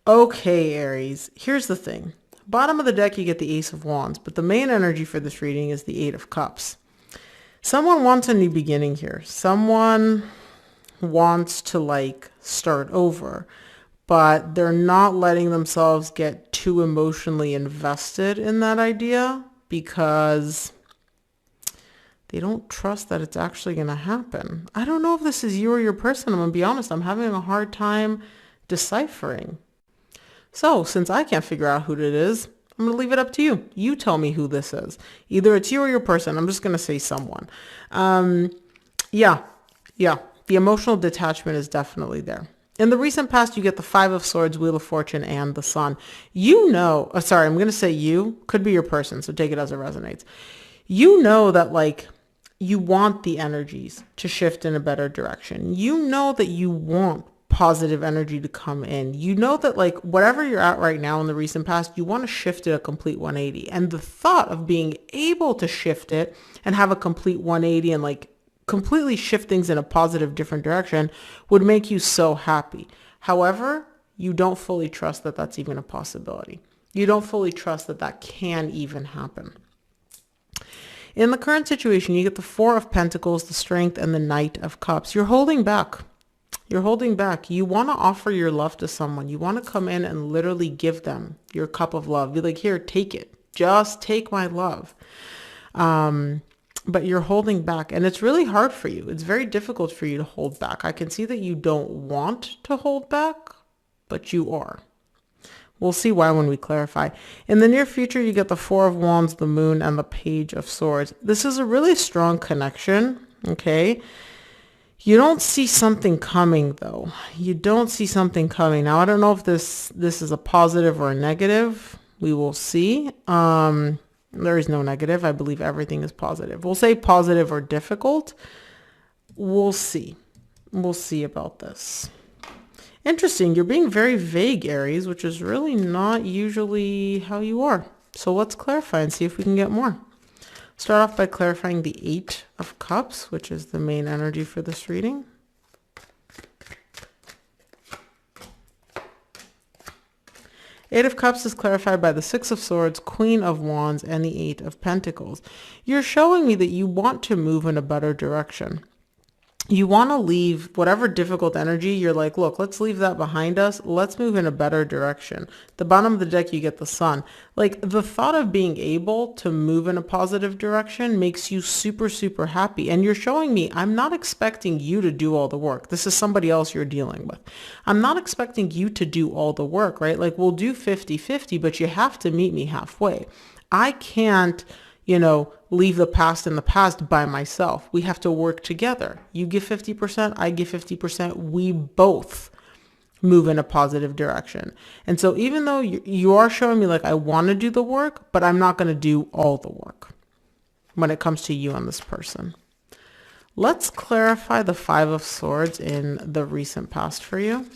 Okay, Aries, here's the thing. Bottom of the deck, you get the Ace of Wands, but the main energy for this reading is the Eight of Cups. Someone wants a new beginning here. Someone wants to start over, but they're not letting themselves get too emotionally invested in that idea because they don't trust that it's actually going to happen. I don't know if this is you or your person. I'm going to be honest. I'm having a hard time deciphering. So since I can't figure out who it is, I'm going to leave it up to you. You tell me who this is. Either it's you or your person. I'm just going to say someone. Yeah. The emotional detachment is definitely there. In the recent past, you get the Five of Swords, Wheel of Fortune, and the Sun. Sorry, I'm going to say you. Could be your person, so take it as it resonates. You know that you want the energies to shift in a better direction. You know that you want positive energy to come in. You know that whatever you're at right now in the recent past, you want to shift it a complete 180. And the thought of being able to shift it and have a complete 180 and completely shift things in a positive, different direction would make you so happy. However, you don't fully trust that that's even a possibility. You don't fully trust that that can even happen. In the current situation, you get the Four of Pentacles, the Strength, and the Knight of Cups. You're holding back. You're holding back. You want to offer your love to someone. You want to come in and literally give them your cup of love. Be like, here, take it. Just take my love. But you're holding back, and it's really hard for you. It's very difficult for you to hold back. I can see that you don't want to hold back, but you are. We'll see why when we clarify. In the near future, you get the Four of Wands, the Moon, and the Page of Swords. This is a really strong connection, okay? You don't see something coming, though. You don't see something coming. Now, I don't know if this is a positive or a negative. We will see. There is no negative. I believe everything is positive. We'll say positive or difficult. We'll see. We'll see about this. Interesting. You're being very vague, Aries, which is really not usually how you are. So let's clarify and see if we can get more. Start off by clarifying the Eight of Cups, which is the main energy for this reading. Eight of Cups is clarified by the Six of Swords, Queen of Wands, and the Eight of Pentacles. You're showing me that you want to move in a better direction. You want to leave whatever difficult energy. You're like, look, let's leave that behind us. Let's move in a better direction. The bottom of the deck, you get the Sun. The thought of being able to move in a positive direction makes you super, super happy. And you're showing me, I'm not expecting you to do all the work. This is somebody else you're dealing with. I'm not expecting you to do all the work, right? We'll do 50-50, but you have to meet me halfway. I can't, leave the past in the past by myself. We have to work together. You give 50%, I give 50%. We both move in a positive direction. And so even though you are showing me I want to do the work, but I'm not going to do all the work when it comes to you and this person. Let's clarify the Five of Swords in the recent past for you.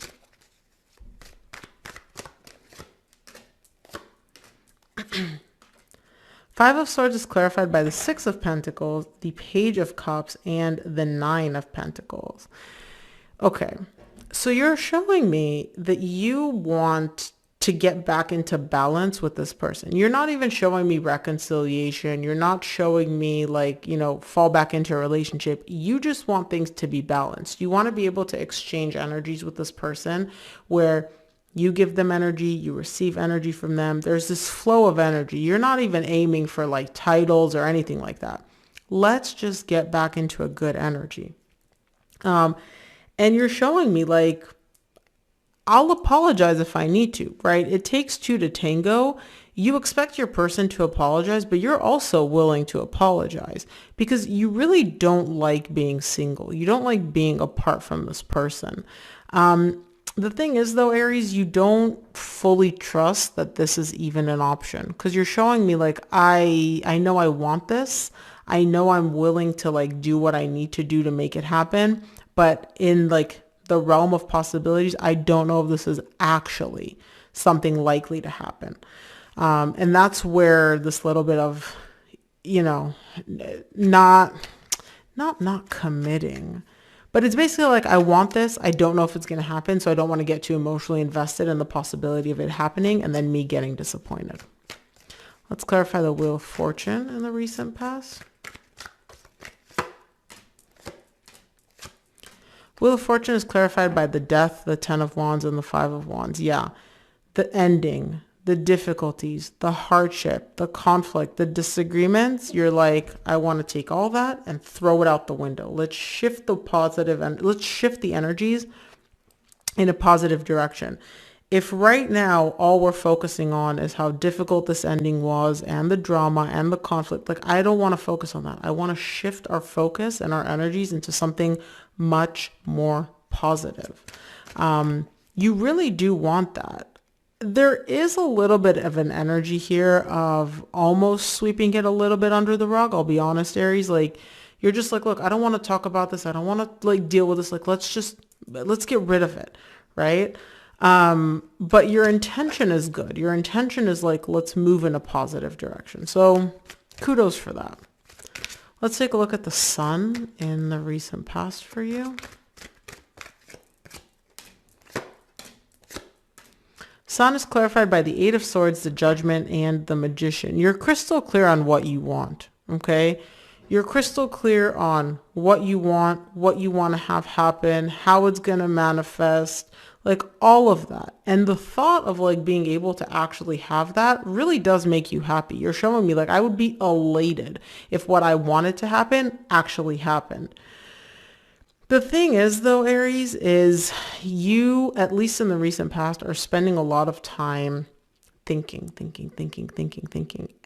Five of Swords is clarified by the Six of Pentacles, the Page of Cups, and the Nine of Pentacles. Okay, so you're showing me that you want to get back into balance with this person. You're not even showing me reconciliation. You're not showing me fall back into a relationship. You just want things to be balanced. You want to be able to exchange energies with this person where you give them energy, you receive energy from them. There's this flow of energy. You're not even aiming for titles or anything like that. Let's just get back into a good energy. And you're showing me I'll apologize if I need to, right? It takes two to tango. You expect your person to apologize, but you're also willing to apologize because you really don't like being single. You don't like being apart from this person. The thing is though, Aries, you don't fully trust that this is even an option because you're showing me I know I want this. I know I'm willing to do what I need to do to make it happen. But in the realm of possibilities, I don't know if this is actually something likely to happen. And that's where this little bit of, not committing, But it's basically like, I want this. I don't know if it's going to happen. So I don't want to get too emotionally invested in the possibility of it happening and then me getting disappointed. Let's clarify the Wheel of Fortune in the recent past. Wheel of Fortune is clarified by the Death, the Ten of Wands, and the Five of Wands. Yeah, the ending, the difficulties, the hardship, the conflict, the disagreements. You're like, I want to take all that and throw it out the window. Let's shift the positive and let's shift the energies in a positive direction. If right now all we're focusing on is how difficult this ending was and the drama and the conflict, like, I don't want to focus on that. I want to shift our focus and our energies into something much more positive. You really do want that. There is a little bit of an energy here of almost sweeping it a little bit under the rug. I'll be honest, Aries, like, you're just like, look, I don't want to talk about this. I don't want to like deal with this. Like, let's get rid of it. Right. But your intention is good. Your intention is like, let's move in a positive direction. So kudos for that. Let's take a look at the Sun in the recent past for you. Sun is clarified by the Eight of Swords, the Judgment, and the Magician. You're crystal clear on what you want, okay? You're crystal clear on what you want to have happen, how it's going to manifest, like all of that. And the thought of like being able to actually have that really does make you happy. You're showing me like, I would be elated if what I wanted to happen actually happened. The thing is though, Aries, is you, at least in the recent past, are spending a lot of time thinking.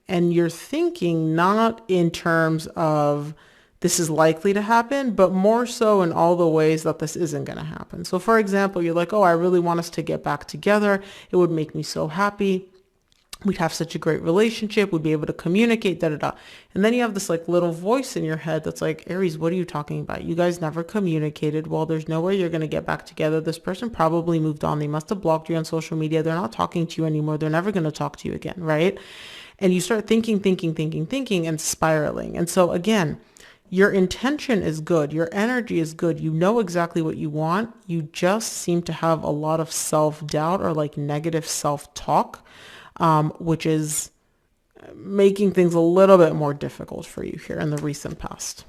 And you're thinking not in terms of this is likely to happen, but more so in all the ways that this isn't going to happen. So for example, you're like, oh, I really want us to get back together. It would make me so happy. We'd have such a great relationship. We'd be able to communicate, And then you have this like little voice in your head that's like, Aries, what are you talking about? You guys never communicated. Well, there's no way you're going to get back together. This person probably moved on. They must have blocked you on social media. They're not talking to you anymore. They're never going to talk to you again, right? And you start thinking and spiraling. And so again, your intention is good. Your energy is good. You know exactly what you want. You just seem to have a lot of self-doubt or like negative self-talk, which is making things a little bit more difficult for you here in the recent past.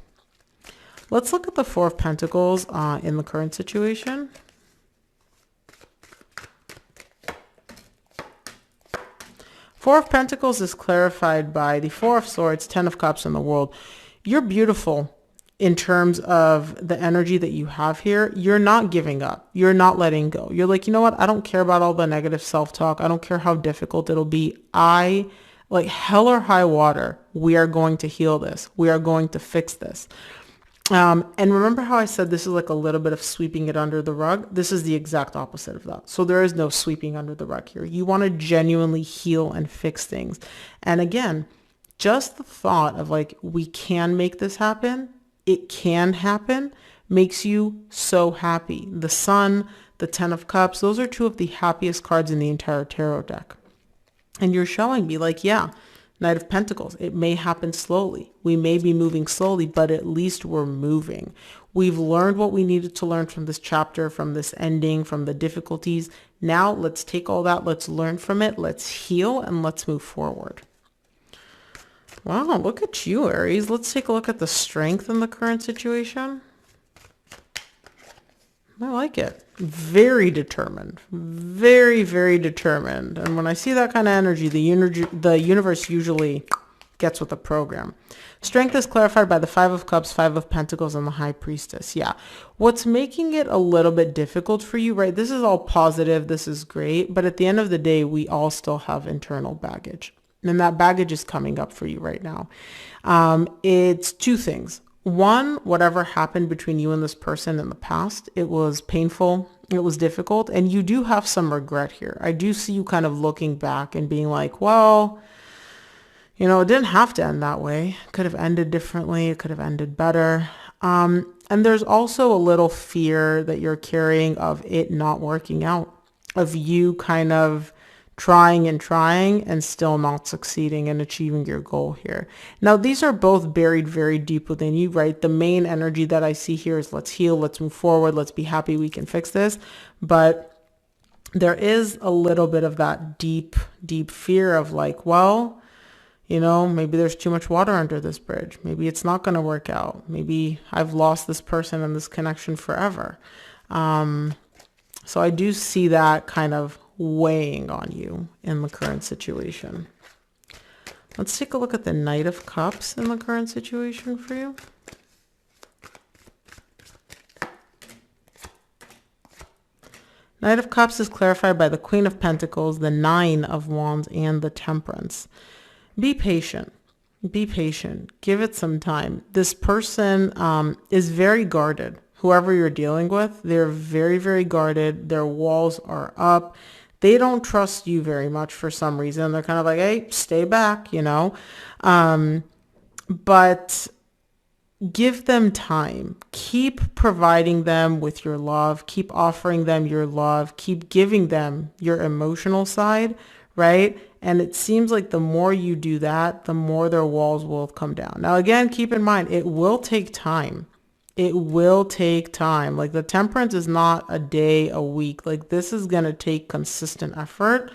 Let's look at the Four of Pentacles in the current situation. Four of Pentacles is clarified by the Four of Swords, Ten of Cups, and the World. You're beautiful in terms of the energy that you have here. You're not giving up. You're not letting go. You're like, you know what? I don't care about all the negative self-talk. I don't care how difficult it'll be. Like hell or high water, we are going to heal this. We are going to fix this. And remember how I said this is like a little bit of sweeping it under the rug? This is the exact opposite of that. So there is no sweeping under the rug here. You want to genuinely heal and fix things. And again, just the thought of like, we can make this happen. It can happen, makes you so happy. The Sun, the Ten of Cups, those are two of the happiest cards in the entire tarot deck. And you're showing me like, yeah, Knight of Pentacles, it may happen slowly. We may be moving slowly, but at least we're moving. We've learned what we needed to learn from this chapter, from this ending, from the difficulties. Now let's take all that, let's learn from it, let's heal, and let's move forward. Wow, look at you, Aries. Let's take a look at the strength in the current situation. I like it. Very determined. Very, very determined. And when I see that kind of energy, the universe usually gets with the program. Strength is clarified by the Five of Cups, Five of Pentacles, and the High Priestess. Yeah. What's making it a little bit difficult for you, right? This is all positive. This is great. But at the end of the day, we all still have internal baggage. And that baggage is coming up for you right now. It's two things. One, whatever happened between you and this person in the past, it was painful, it was difficult, and you do have some regret here. I do see you kind of looking back and being like, well, you know, it didn't have to end that way. It could have ended differently. It could have ended better. And there's also a little fear that you're carrying of it not working out, of you kind of trying and still not succeeding in achieving your goal here. Now, these are both buried very deep within you, right? The main energy that I see here is let's heal, let's move forward, let's be happy we can fix this. But there is a little bit of that deep, deep fear of like, well, you know, maybe there's too much water under this bridge. Maybe it's not going to work out. Maybe I've lost this person and this connection forever. So I do see that kind of weighing on you in the current situation. Let's take a look at the Knight of Cups in the current situation for you. Knight of Cups is clarified by the Queen of Pentacles, the Nine of Wands, and the Temperance. Be patient. Be patient. Give it some time. This person is very guarded. Whoever you're dealing with, they're very, very guarded. Their walls are up. They don't trust you very much for some reason. They're kind of like, hey, stay back, you know. But give them time. Keep providing them with your love. Keep offering them your love. Keep giving them your emotional side, right? And it seems like the more you do that, the more their walls will come down. Now, again, keep in mind, it will take time. It will take time. Like the Temperance is not a day, a week. Like this is going to take consistent effort.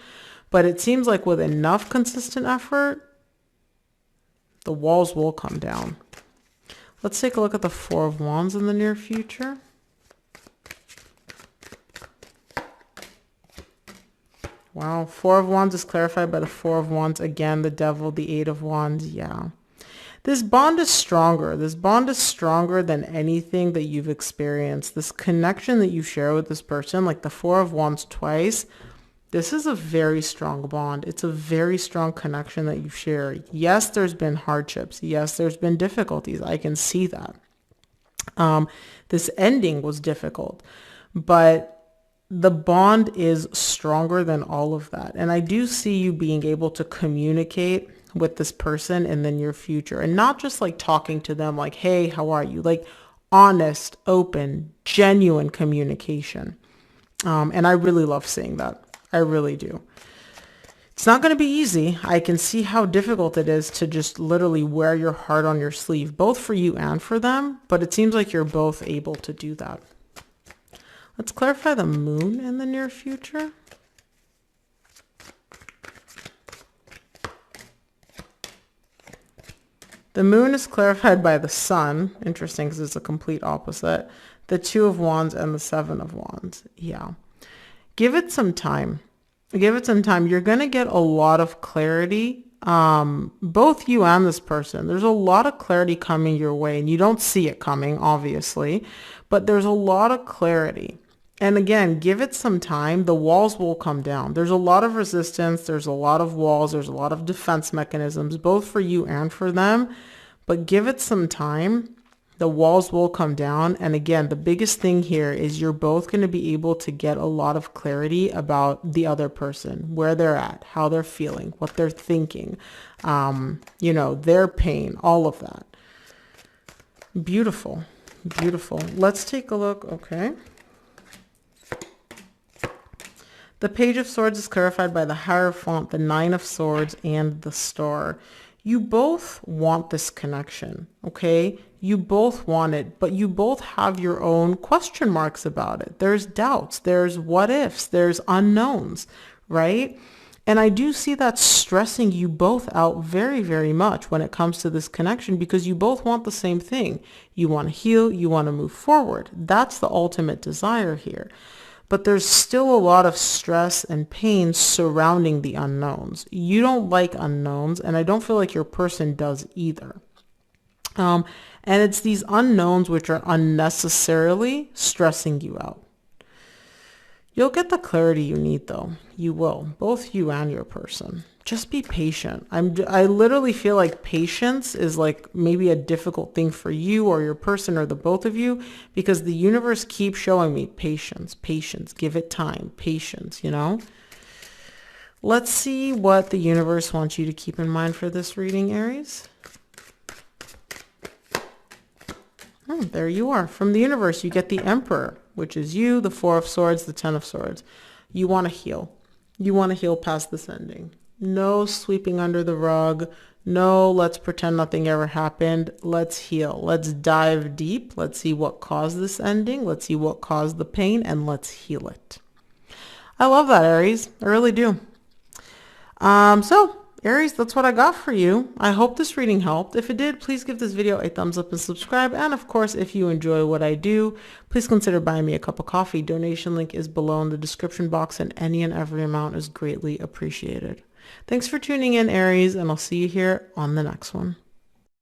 But it seems like with enough consistent effort, the walls will come down. Let's take a look at the Four of Wands in the near future. Wow, Four of Wands is clarified by the Four of Wands. Again, the Devil, the Eight of Wands. Yeah. This bond is stronger. This bond is stronger than anything that you've experienced. This connection that you share with this person, like the Four of Wands twice, this is a very strong bond. It's a very strong connection that you share. Yes, there's been hardships. Yes, there's been difficulties. I can see that. This ending was difficult, but the bond is stronger than all of that. And I do see you being able to communicate with this person in the near future, and not just like talking to them like, hey, how are you? Like honest, open, genuine communication. And I really love seeing that. I really do. It's not going to be easy. I can see how difficult it is to just literally wear your heart on your sleeve, both for you and for them. But it seems like you're both able to do that. Let's clarify the Moon in the near future. The Moon is clarified by the Sun. Interesting because it's a complete opposite. The Two of Wands and the Seven of Wands. Yeah. Give it some time. Give it some time. You're going to get a lot of clarity. Both you and this person. There's a lot of clarity coming your way, and you don't see it coming, obviously. But there's a lot of clarity. And again, give it some time. The walls will come down. There's a lot of resistance. There's a lot of walls. There's a lot of defense mechanisms, both for you and for them. But give it some time. The walls will come down. And again, the biggest thing here is you're both going to be able to get a lot of clarity about the other person, where they're at, how they're feeling, what they're thinking, you know, their pain, all of that. Beautiful. Beautiful. Let's take a look. Okay. The Page of Swords is clarified by the Hierophant, the Nine of Swords, and the Star. You both want this connection, okay? You both want it, but you both have your own question marks about it. There's doubts, there's what ifs, there's unknowns, right? And I do see that stressing you both out very, very much when it comes to this connection, because you both want the same thing. You want to heal, you want to move forward. That's the ultimate desire here. But there's still a lot of stress and pain surrounding the unknowns. You don't like unknowns, and I don't feel like your person does either. And it's these unknowns which are unnecessarily stressing you out. You'll get the clarity you need, though. You will, both you and your person. Just be patient. I literally feel like patience is like maybe a difficult thing for you or your person or the both of you, because the universe keeps showing me patience, patience, give it time, patience, you know? Let's see what the universe wants you to keep in mind for this reading, Aries. Oh, there you are. From the universe, you get the Emperor, which is you, the Four of Swords, the Ten of Swords. You want to heal. You want to heal past this ending. No sweeping under the rug. No, let's pretend nothing ever happened. Let's heal. Let's dive deep. Let's see what caused this ending. Let's see what caused the pain, and let's heal it. I love that, Aries. I really do. So Aries, that's what I got for you. I hope this reading helped. If it did, please give this video a thumbs up and subscribe. And of course, if you enjoy what I do, please consider buying me a cup of coffee. Donation link is below in the description box, and any and every amount is greatly appreciated. Thanks for tuning in, Aries, and I'll see you here on the next one.